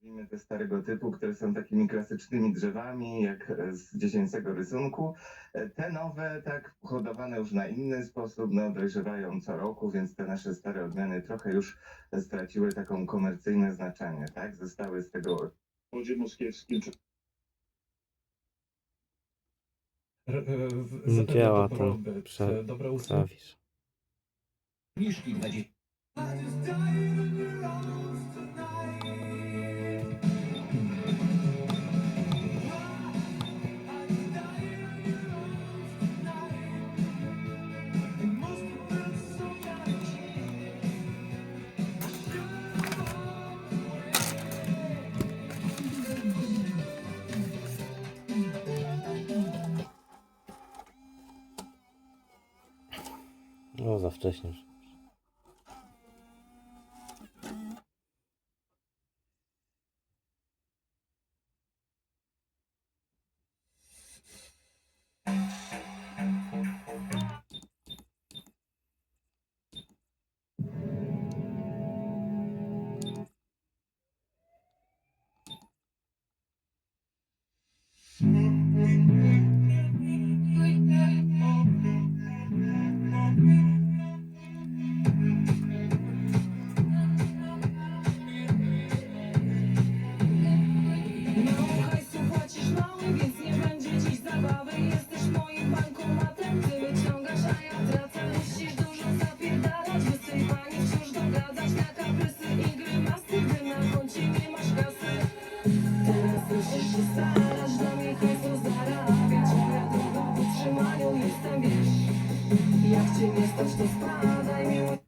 nazwijmy te starego typu, które są takimi klasycznymi drzewami, jak z dziecięcego rysunku. Te nowe, tak hodowane już na inny sposób, no dojrzewają co roku, więc te nasze stare odmiany trochę już straciły taką komercyjne znaczenie, tak? Zostały z tego Wodzie moskiewskim czy Działa zapewne tam, dobrobyt, dobre usługi. przestawisz. Zniżki dla dzieci. No za wcześnie już. Mało hajsu płacisz mało, więc nie będzie dziś zabawy. Jesteś moim bankomatem, ty wyciągasz, a ja tracę. Musisz dużo zapierdalać, wysypanie wciąż dogadzać na kaprysy i grymasy, gdy na koncie nie masz kasy. Teraz musisz się starać, dla mnie hajsu zarabiać. Ja drogo w utrzymaniu jestem, wiesz. Jak cię nie stać, to spadaj, miło.